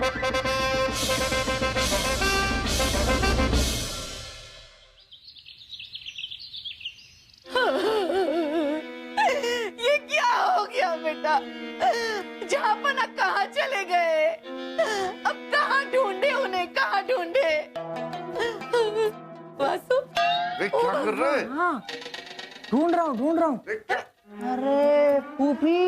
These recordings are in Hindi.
ये क्या हो गया बेटा? जहाँपना कहाँ चले गए? अब कहाँ ढूंढे उन्हें, कहाँ ढूंढे? वासु, क्या कर रहे हैं? हाँ, ढूंढ रहा हूँ। अरे फूफी,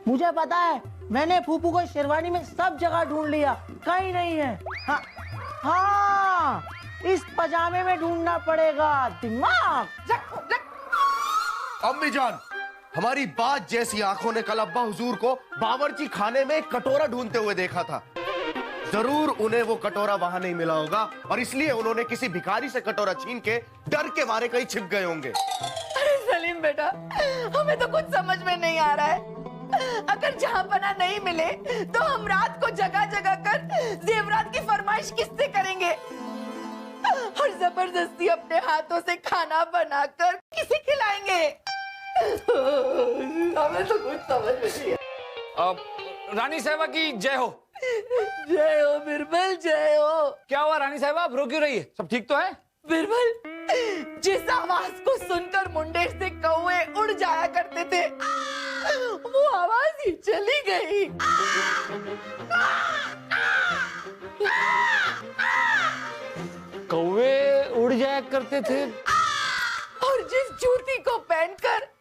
मुझे पता है, मैंने फूफू को शेरवानी में सब जगह ढूंढ लिया, कहीं नहीं है। हाँ, हाँ, इस पजामे में ढूंढना पड़ेगा। दिमाग। अम्मी जान, हमारी बात जैसी आंखों ने कल अब्बा हुजूर को बावर्ची खाने में एक कटोरा ढूंढते हुए देखा था। जरूर उन्हें वो कटोरा वहां नहीं मिला होगा और इसलिए उन्होंने किसी भिखारी से कटोरा छीन के डर के मारे कहीं छिप गए होंगे। अरे सलीम बेटा, हमें तो कुछ समझ में नहीं आ रहा है। अगर जहाँपना नहीं मिले तो हम रात को जगह जगह कर जेवरात की फरमाइश किससे करेंगे और जबरदस्ती अपने हाथों से खाना बनाकर किसे खिलाएंगे? हमें तो कुछ समझ में नहीं अब रानी साहिबा की जय हो। जय हो बिरबल, जय हो। क्या हुआ रानी साहिबा, आप रो क्यों रही है? सब ठीक तो है? बिरबल, जिस आवाज को सुनकर मुंडेर से कौवे उड़ जाया करते थे, वो आवाज ही चली गई। कौवे उड़ जाया करते थे? और जिस जूती को पहनकर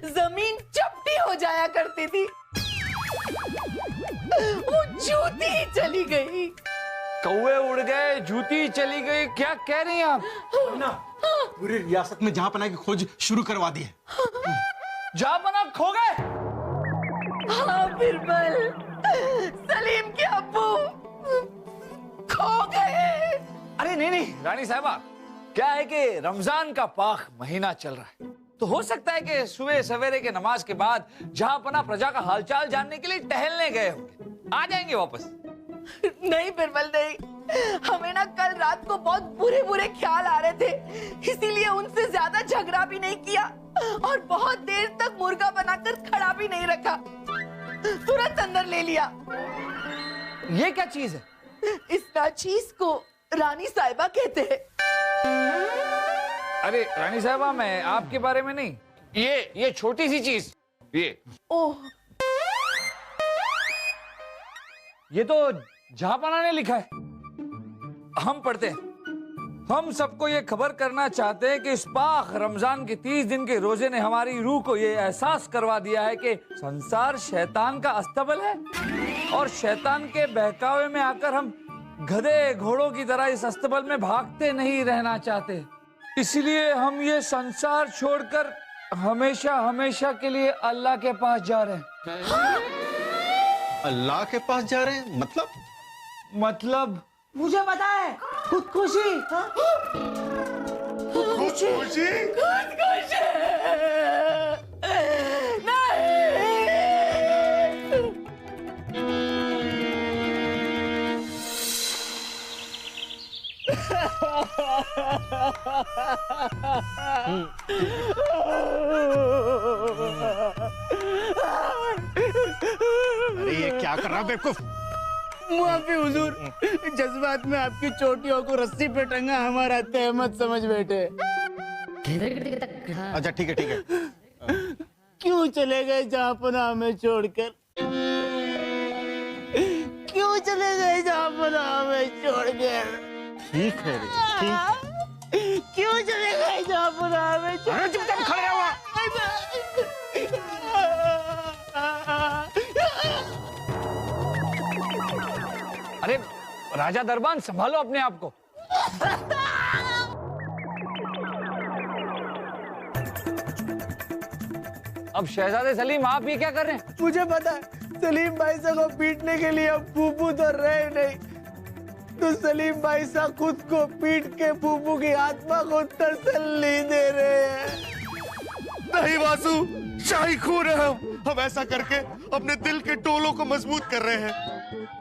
जमीन चपटी हो जाया करती थी, वो जूती ही चली गई। कौवे उड़ गए, जूती चली गई, क्या कह रही हैं आप? ना, पूरी रियासत में जहाँपना की खोज शुरू करवा दी है। जहाँपना खो गए? हाँ बिरबल, सलीम के अब्बू खो गए। अरे नहीं रानी साहिबा, क्या है कि रमजान का पाक महीना चल रहा है, तो हो सकता है कि सुबह सवेरे के नमाज के बाद जहाँपना प्रजा का हालचाल जानने के लिए टहलने गए होंगे, आ जाएंगे वापस। नहीं बिरबल नहीं, हमें ना कल रात को बहुत बुरे बुरे ख्याल आ रहे थे, इसीलिए उनसे ज्यादा झगड़ा भी नहीं किया और बहुत देर तक मुर्गा बनाकर खड़ा भी नहीं रखा, तुरंत अंदर ले लिया। ये क्या चीज है? इस नाचीज को रानी साहिबा कहते हैं। अरे रानी साहिबा, मैं आपके बारे में नहीं, ये छोटी सी चीज, ओह, ये तो जहाँपना ने लिखा है। हम पढ़ते हैं, हम सबको ये खबर करना चाहते हैं कि इस पाक रमजान के 30 दिन के रोजे ने हमारी रूह को ये एहसास करवा दिया है कि संसार शैतान का अस्तबल है और शैतान के बहकावे में आकर हम गधे घोड़ों की तरह इस अस्तबल में भागते नहीं रहना चाहते। इसलिए हम ये संसार छोड़कर हमेशा हमेशा के लिए अल्लाह के पास जा रहे हैं। अल्लाह के पास जा रहे हैं? मतलब मुझे पता है, खुदकुशी। हाँ? खुशी? खुदकुशी नहीं। अरे ये क्या कर रहा है बेवकूफ? मुआफी हुजूर, जज्बात में आपकी चोटियों को रस्सी पे टंगा हमारा तहमत समझ बैठे। अच्छा ठीक है। क्यों चले गए जहाँपना हमें छोड़कर? क्यों चले गए जहाँपना हमें छोड़कर? ठीक है रे, ठीक। क्यों चले गए जहाँपना हमें छोड़? अरे चुपचाप खड़े रहो। अरे राजा दरबान, संभालो अपने आप को। अब शहजादे सलीम, आप ये क्या कर रहे हैं? मुझे पता है, सलीम भाई साहब को पीटने के लिए अब फूफू तो रहे नहीं, तो सलीम भाई साहब खुद को पीट के फूफू की आत्मा को तसल्ली दे रहे हैं। नहीं वासु, शाही खून है हम ऐसा करके अपने दिल के टोलों को मजबूत कर रहे हैं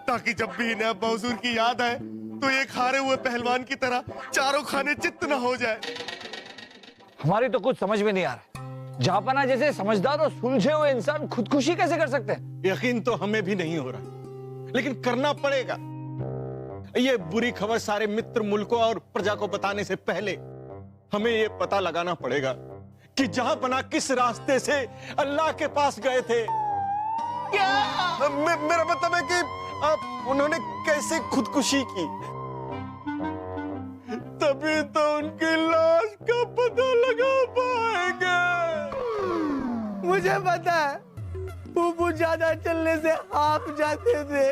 ताकि जब भी इन्हें अब्बा हुजूर की याद आए तो एक हारे हुए पहलवान की तरह चारों खाने चित्त न हो जाए। हमारी तो कुछ समझ में नहीं आ रहा, जहाँपना जैसे समझदार और सुलझे हुए इंसान खुदकुशी कैसे कर सकते हैं? यकीन तो हमें भी नहीं हो रहा, लेकिन करना पड़ेगा। ये बुरी खबर सारे मित्र मुल्कों और प्रजा को बताने से पहले हमें ये पता लगाना पड़ेगा कि जहां पना किस रास्ते से अल्लाह के पास गए थे। क्या मेरा मतलब है कि उन्होंने कैसे खुदकुशी की, तभी तो उनकी लाश का पता लगा पाएंगे। मुझे पता है फूफू ज्यादा चलने से हाफ जाते थे,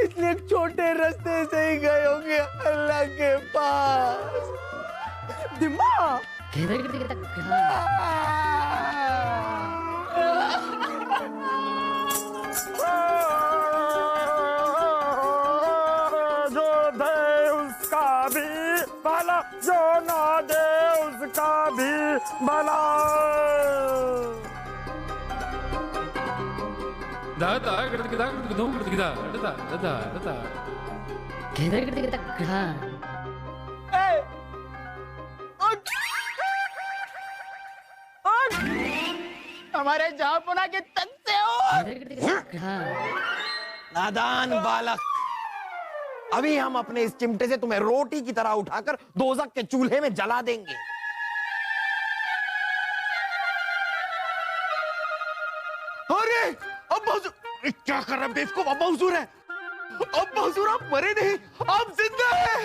इसलिए एक छोटे रास्ते से ही गए होंगे अल्लाह के पास। दिमाग जो दे उसका भी भला, जो ना दे उसका भी भला। हमारे जहांपना के तक से हो। नादान बालक, अभी हम अपने इस चिमटे से तुम्हें रोटी की तरह उठाकर दोजख के चूल्हे में जला देंगे। अरे अब्बा हुजूर, क्या कर रहे हैं बेवकूफ? अब्बा हुजूर है, अब्बा हुजूर आप मरे नहीं, आप जिंदा हैं।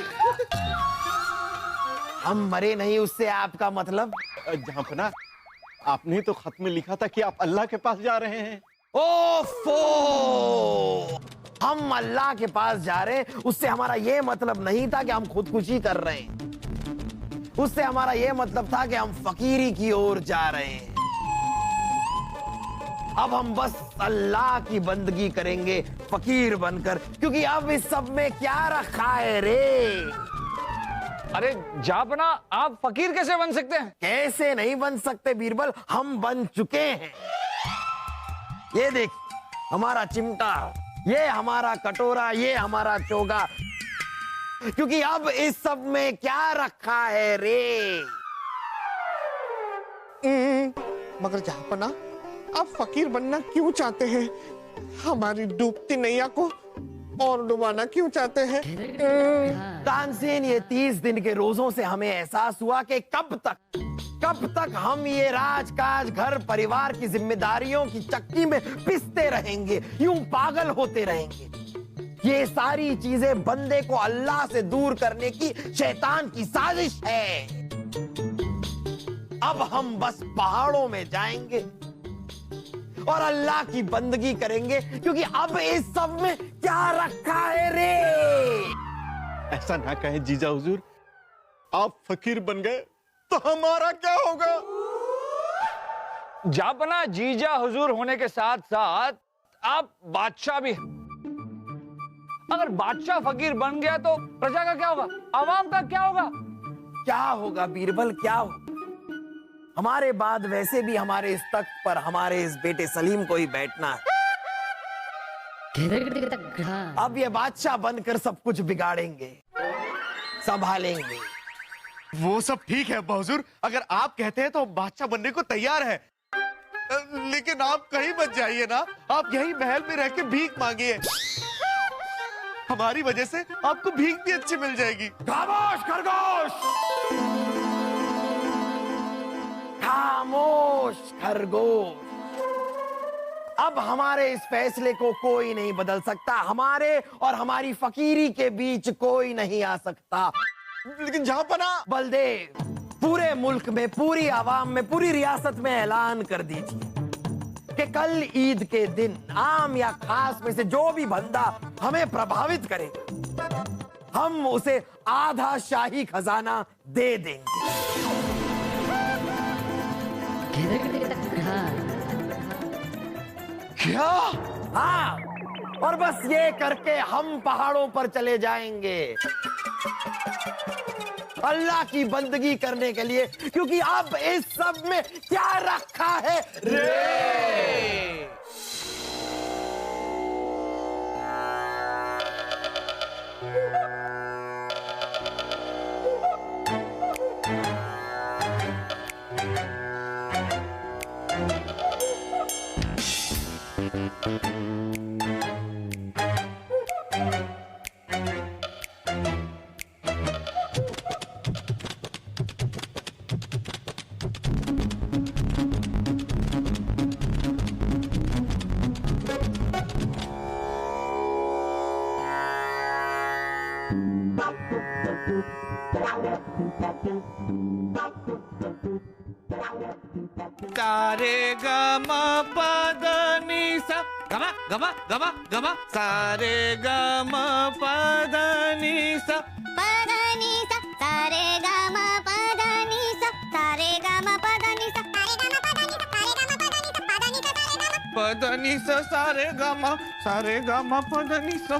हम मरे नहीं, उससे आपका मतलब? जहांपना, आपने तो खत में लिखा था कि आप अल्लाह के पास जा रहे हैं। ओफो, हम अल्लाह के पास जा रहे हैं, उससे हमारा यह मतलब नहीं था कि हम खुदकुशी कर रहे हैं। उससे हमारा यह मतलब था कि हम फकीरी की ओर जा रहे हैं। अब हम बस अल्लाह की बंदगी करेंगे फकीर बनकर, क्योंकि अब इस सब में क्या रखा है रे? अरे जापना, आप फकीर कैसे बन सकते हैं? कैसे नहीं बन सकते बीरबल, हम बन चुके हैं। ये देख, हमारा चिमटा, ये हमारा कटोरा, ये हमारा चोगा, क्योंकि अब इस सब में क्या रखा है रे? मगर जहांपना, आप फकीर बनना क्यों चाहते हैं? हमारी डूबती नैया को और डुबाना क्यों चाहते हैं? तानसेन, ये 30 दिन के रोजों से हमें एहसास हुआ कि कब तक हम ये राजकाज, घर परिवार की जिम्मेदारियों की चक्की में पिसते रहेंगे, यूं पागल होते रहेंगे। ये सारी चीजें बंदे को अल्लाह से दूर करने की शैतान की साजिश है। अब हम बस पहाड़ों में जाएंगे और अल्लाह की बंदगी करेंगे, क्योंकि अब इस सब में क्या रखा है रे? ऐसा ना कहें जीजा हुजूर, आप फकीर बन गए तो हमारा क्या होगा? जापना, जीजा हुजूर होने के साथ साथ आप बादशाह भी। अगर बादशाह फकीर बन गया तो प्रजा का क्या होगा, आवाम का क्या होगा? क्या होगा बीरबल, क्या होगा? हमारे बाद वैसे भी हमारे इस तख्त पर हमारे इस बेटे सलीम को ही बैठना है। अब ये बादशाह बनकर सब कुछ बिगाड़ेंगे, संभालेंगे। वो सब ठीक है अब्बा हुजूर, अगर आप कहते हैं तो हम बादशाह बनने को तैयार है, लेकिन आप कहीं मत जाइए ना, आप यही महल में रह के भीख मांगिए। हमारी वजह से आपको भीख भी अच्छी मिल जाएगी। खामोश खरगोश, खामोश खरगोश। अब हमारे इस फैसले को कोई नहीं बदल सकता, हमारे और हमारी फकीरी के बीच कोई नहीं आ सकता। लेकिन जहांपना, बलदेव, पूरे मुल्क में, पूरी आवाम में, पूरी रियासत में ऐलान कर दीजिए कि कल ईद के दिन आम या खास में से जो भी बंदा हमें प्रभावित करेगा, हम उसे आधा शाही खजाना दे देंगे। क्या? हाँ, और बस ये करके हम पहाड़ों पर चले जाएंगे अल्लाह की बंदगी करने के लिए, क्योंकि अब इस सब में क्या रखा है रे? सारे गमा पदनी सा गमा गमा गमा गमा सारे गमा पदनी सा पदनी सा सारे गामा पदनी सा सारे गामा पदनी सा पदनी सा सारे गमा पदनी सा।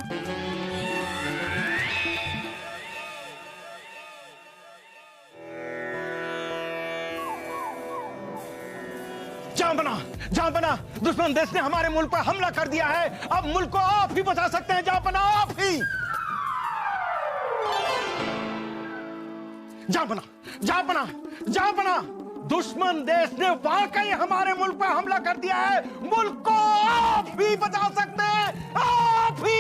जहां बना दुश्मन देश ने हमारे मुल्क पर हमला कर दिया है। अब मुल्क को आप ही बचा सकते हैं जहां बना, आप ही। जहां बना दुश्मन देश ने वाकई हमारे मुल्क पर हमला कर दिया है। मुल्क को आप ही बचा सकते हैं, आप ही।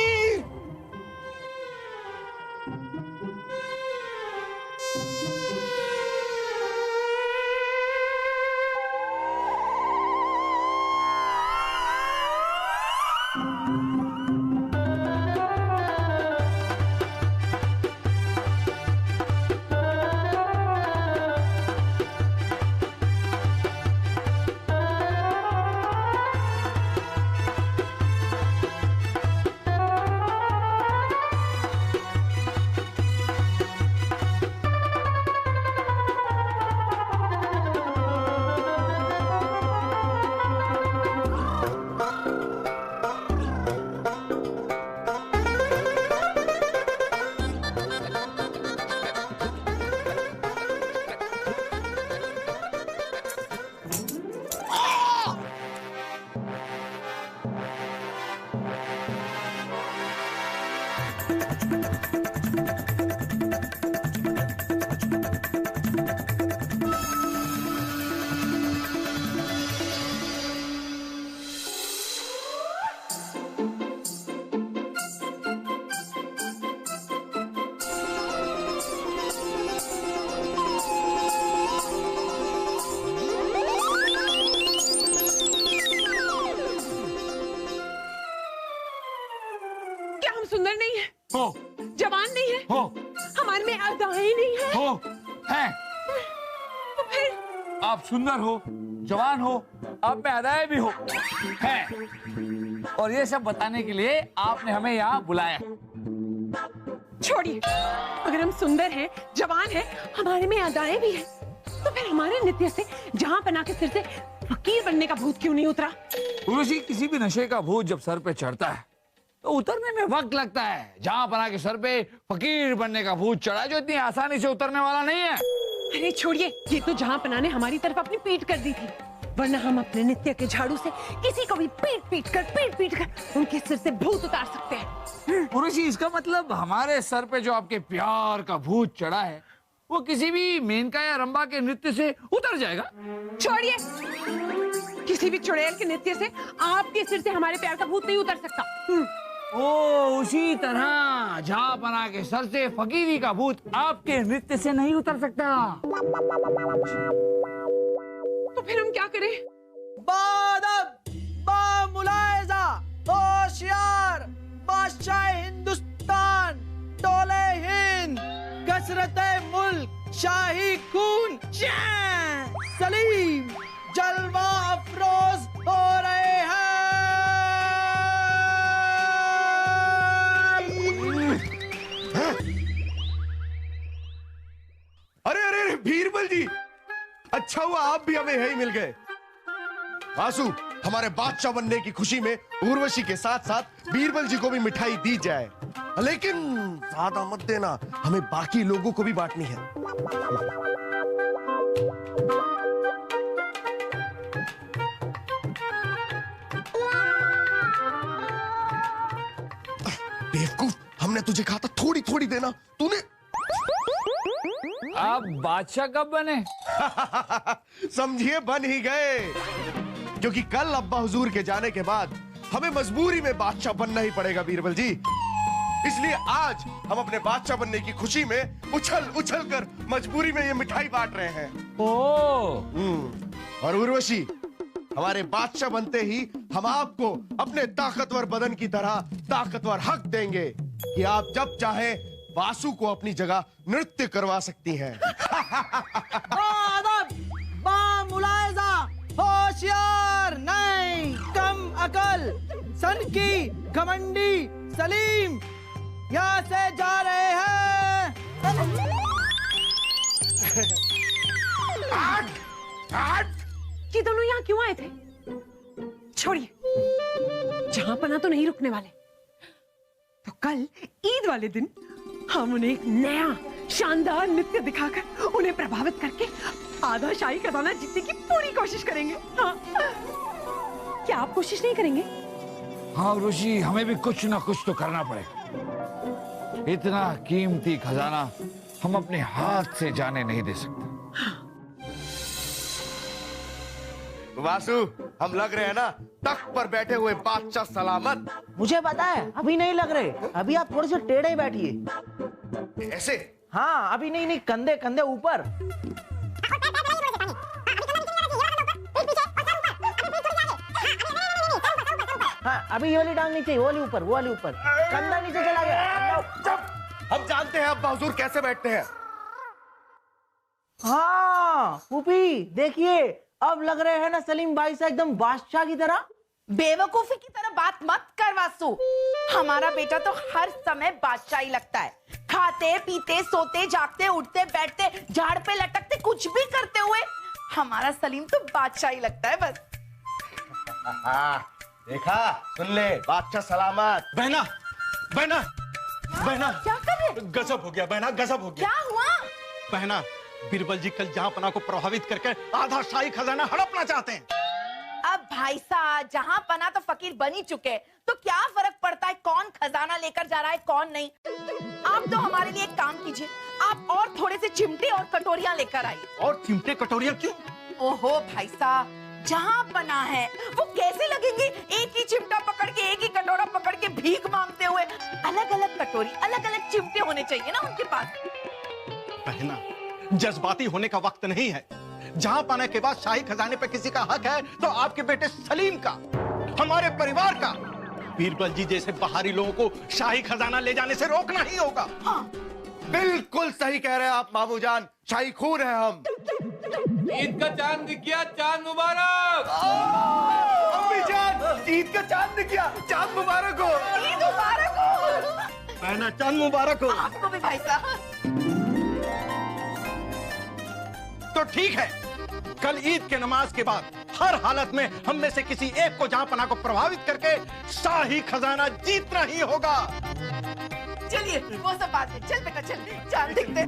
सुंदर नहीं है, हो, जवान नहीं है, हो, हमारे में अदाएं नहीं है, हो, हैं। तो फिर आप सुंदर हो, जवान हो, आप में अदाएं भी हो, हैं। और ये सब बताने के लिए आपने हमें यहाँ बुलाया। छोड़िए, अगर हम सुंदर हैं, जवान हैं, हमारे में अदाएं भी हैं, तो फिर हमारे नृत्य से जहां पना के सिर से फकीर बनने का भूत क्यों नहीं उतरा? उर्वशी, किसी भी नशे का भूत जब सर पे चढ़ता है तो उतरने में वक्त लगता है। जहां पना के सर पे फकीर बनने का भूत चढ़ा जो इतनी आसानी से उतरने वाला नहीं है। अरे छोड़िए, ये तो जहां पना ने हमारी तरफ अपनी पीठ कर दी थी, वरना हम अपने नृत्य के झाड़ू से किसी को भी पीट पीट कर उनके सिर से भूत उतार सकते हैं। उर्वशी, इसका मतलब हमारे सर पे जो आपके प्यार का भूत चढ़ा है वो किसी भी मेनका या रंभा के नृत्य से उतर जाएगा। छोड़िए, किसी भी चुड़ैल के नृत्य से आपके सिर से हमारे प्यार का भूत नहीं उतर सकता। ओ, उसी तरह जहां पना के सर से फकीरी का भूत आपके नृत्य से नहीं उतर सकता। तो फिर हम क्या करें? बादब, बामुलायजा, होशियार, बादशाह हिंदुस्तान, टोले हिंद, कसरते मुल्क, शाही खून, सलीम, जलवा अफरोज हो रहे हैं। अरे अरे अरे बीरबल जी, अच्छा हुआ आप भी हमें यही मिल गए। आंसू, हमारे बादशाह बनने की खुशी में उर्वशी के साथ साथ बीरबल जी को भी मिठाई दी जाए, लेकिन ज्यादा मत देना, हमें बाकी लोगों को भी बांटनी है। बेवकूफ, हमने तुझे कहा था थोड़ी थोड़ी देना, तूने। आप बादशाह कब बने? समझिए बन ही गए, क्योंकि कल अब्बा हुजूर के जाने के बाद हमें मजबूरी में बादशाह बनना ही पड़ेगा बीरबल जी। इसलिए आज हम अपने बादशाह बनने की खुशी में उछल उछल कर मजबूरी में ये मिठाई बांट रहे हैं। और उर्वशी, हमारे बादशाह बनते ही हम आपको अपने ताकतवर बदन की तरह ताकतवर हक देंगे कि आप जब चाहें वासु को अपनी जगह नृत्य करवा सकती हैं। अदब, मुलायजा, होशियार नहीं, कम अकल, सन की घमंडी सलीम यहाँ से जा रहे हैं। ये दोनों यहाँ क्यों आए थे? छोड़िए, जहां पना तो नहीं रुकने वाले। तो कल ईद वाले दिन हम उन्हें एक नया शानदार नृत्य दिखाकर उन्हें प्रभावित करके आधा शाही खजाना जीतने की पूरी कोशिश करेंगे। हाँ। क्या आप कोशिश नहीं करेंगे? हाँ ऋषि, हमें भी कुछ ना कुछ तो करना पड़ेगा। इतना कीमती खजाना हम अपने हाथ से जाने नहीं दे सकते। वासु, हम लग रहे हैं ना तख्त पर बैठे हुए बादशाह सलामत। मुझे पता है, अभी नहीं लग रहे। अभी आप थोड़े से टेढ़े ही बैठिए। ऐसे? हाँ, अभी नहीं, कंधे कंधे ऊपर। हाँ, अभी ये वाली टांग नीचे, वो वाली ऊपर, वो वाली ऊपर। कंधा नीचे चला गया। हम जानते हैं अब हुजूर कैसे बैठते हैं। हाँ फूफी, देखिए अब लग रहे हैं ना सलीम भाई से एकदम बादशाह की तरह। बेवकूफी की तरह बात मत कर वासु। हमारा बेटा तो हर समय बादशाह ही लगता है। खाते पीते सोते जागते उठते बैठते झाड़ पे लटकते कुछ भी करते हुए हमारा सलीम तो बादशाह ही लगता है बस। देखा, सुन ले, बादशाह सलामत। बहना, बहना, बहना, क्या कर रहे? गजब हो गया बहना, गजब हो गया। क्या हुआ? बहना, बीरबल जी कल जहांपना को प्रभावित करके आधा शाही खजाना हड़पना चाहते हैं। अब भाई साहब, जहां पना तो फकीर बन ही चुके, तो क्या फर्क पड़ता है कौन खजाना लेकर जा रहा है कौन नहीं। आप तो हमारे लिए एक काम कीजिए, आप और थोड़े से चिमटे और कटोरियां लेकर आइए। और चिमटे कटोरियां क्यों? ओहो भाई साहब, जहां पना है वो कैसे लगेंगे एक ही चिमटा पकड़ के एक ही कटोरा पकड़ के भीख मांगते हुए। अलग अलग कटोरी अलग अलग चिमटे होने चाहिए ना उनके पास। बहना, जज्बाती होने का वक्त नहीं है। जहां पाने के बाद शाही खजाने पे किसी का हक है तो आपके बेटे सलीम का, हमारे परिवार का। बीरबल जी जैसे बाहरी लोगों को शाही खजाना ले जाने से रोकना ही होगा। हाँ। बिल्कुल सही कह रहे हैं आप मामू जान, शाही खून है हम। ईद का चांद दिख गया, चांद मुबारक। अम्मी जान, ईद का चांद दिख गया, चांद मुबारक हो। ईद मुबारक हो। बहना, चांद मुबारक हो। आपको भी भाई साहब। तो ठीक है, कल ईद के नमाज के बाद हर हालत में हम में से किसी एक को जहांपना को प्रभावित करके शाही खजाना जीतना ही होगा। चलिए वो सब बात है, चल बेटा चल, चांद दिखते।